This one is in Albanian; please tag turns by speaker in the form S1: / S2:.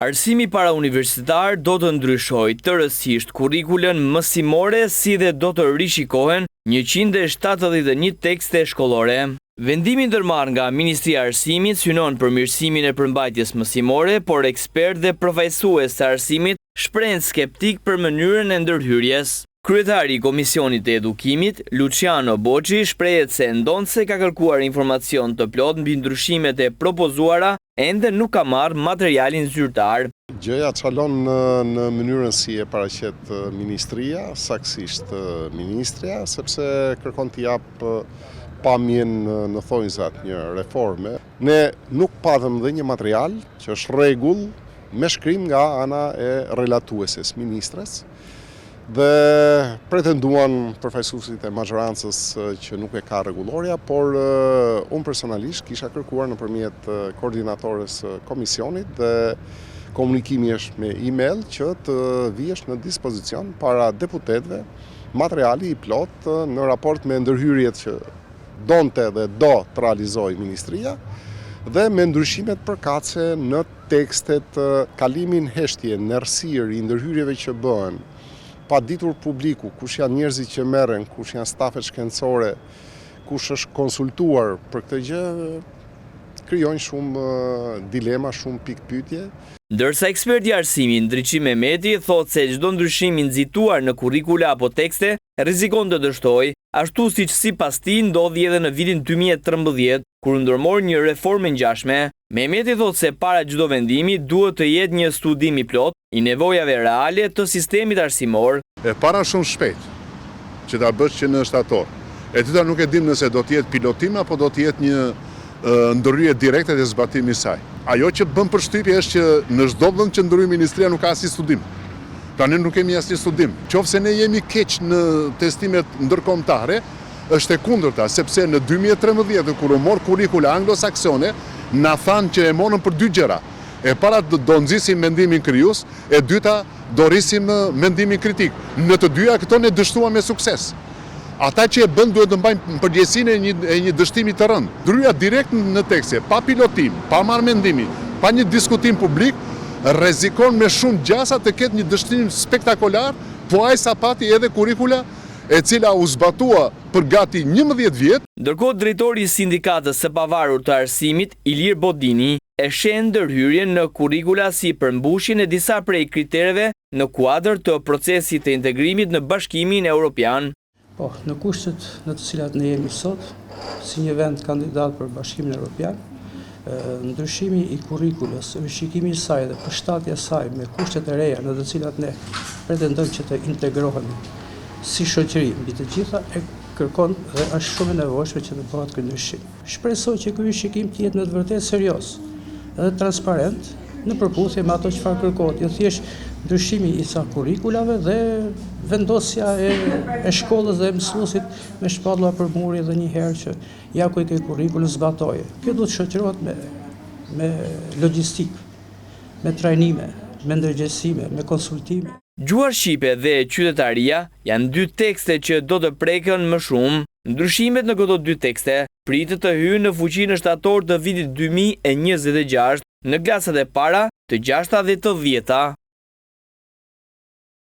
S1: Arsimi para universitar do të ndryshojë tërësisht kurrikulën mësimore si dhe do të rishikohen 171 tekste shkollore. Vendimi ndërmarrë nga Ministria e Arsimit synon përmirësimin e përmbajtjes mësimore, por ekspert dhe përfaqësues të arsimit shprehen skeptik për mënyrën e ndërhyrjes. Kryetari i Komisionit të Edukimit, Luciano Boçi, shprehet se ndonse ka kërkuar informacion të plot mbi ndryshimet e propozuara, ende nuk ka marrë materialin zyrtar.
S2: Gjëja çalon në mënyrën si e paraqet Ministria, saktësisht Ministria, sepse kërkon të jap pamjen në thonjzat një reforme. Ne nuk patëm dhe një material që është rregull me shkrim nga ana e relatueses ministres dhe pretenduan përfaqësuesit e majorancës që nuk e ka rregulloria, por unë personalisht kisha kërkuar nëpërmjet koordinatores komisionit dhe komunikimi është me email që të vihesh në dispozicion para deputetëve materiali i plot në raport me ndërhyrjet që donte dhe do të realizojë Ministria dhe me ndryshimet përkatëse në tekstet, kalimin heshtje në errësirë i ndërhyrjeve që bëhen, pa ditur publiku kush janë njerëzit që merren, kush janë stafet shkencore, kush është konsultuar për këtë gjë, krijojnë shumë dilema, shumë pikë pyetje.
S1: Ndërsa eksperti i arsimit Ndriçim Mehmeti thotë se çdo ndryshim i nxituar në kurrikula apo tekste rrezikon të dështojë, ashtu siç sipas tij ndodhi edhe në vitin 2013, kur ndërmor një reformë ngjashme. Mehmeti thotë se para çdo vendimi duhet të jetë një studim i plot i nevojave reale të sistemit arsimor.
S3: E para shumë shpejt që ta bësh që në shtator. E dyta nuk e dim nëse do të jetë pilotim apo do të jetë një ndërhyrje direkte dhe zbatimi i saj. Ajo që bën përshtypje është që në çdo vend që ndryhej Ministria nuk ka asnjë studim. Tani nuk kemi asnjë studim. Qofse ne jemi keq në testimet ndërkombëtare, është e kundërta, sepse në 2013 kur u mor kurrikula anglosaksone, na thanë që e morën për dy gjëra. E para do nxisim mendimin krijues, e dyta do rrisim mendimin kritik. Në të dyja këto ne dështuam me sukses. Ata që e bën duhet të mbajnë përgjegjësinë e një dështimi të rënd. Ndryja direkt në tekste, pa pilotim, pa marrë mendimi, pa një diskutim publik, rrezikon me shumë gjasa të ketë një dështim spektakolar, po ai sapati edhe kurrikula e cila u zbatua për gati 11 vjet.
S1: Ndërkohë drejtori i sindikatës së pavarur të arsimit, Ilir Bodini, e sheh ndërhyrjen në kurrikula si përmbushjen e disa prej kritereve në kuadër të procesit të integrimit në Bashkimin Evropian.
S4: Po, në kushtet në të cilat ne jemi sot, si një vend kandidat për Bashkimin Evropian, ndryshimi i kurrikulës, rishikimi i saj dhe përshtatja e saj me kushtet e reja në të cilat ne pretendojmë që të integrohemi si shoqëri mbi të gjitha, e kërkon dhe është shumë e nevojshme që të bëhet ky ndryshim. Shpresoj që ky rishikim të jetë në të vërtetë serioz dhe transparent në përputhje me ato çfarë kërkohet, jo thjesht ndryshimi i sa kurrikulave dhe vendosja e shkollës dhe mësuesit me shpallua për muri dhe një herë që ja ku i ke kurrikulën zbatoje. Kjo duhet shoqërohet me logjistik, me trajnime, me ndërgjegjësime, me konsultime.
S1: Gjuha shqipe dhe qytetaria janë dy tekste që do të preken më shumë. Ndryshimet në këto dy tekste pritet të hyjnë në fuqi në shtator të vitit 2026 në klasat e para të 6 dhe të 10.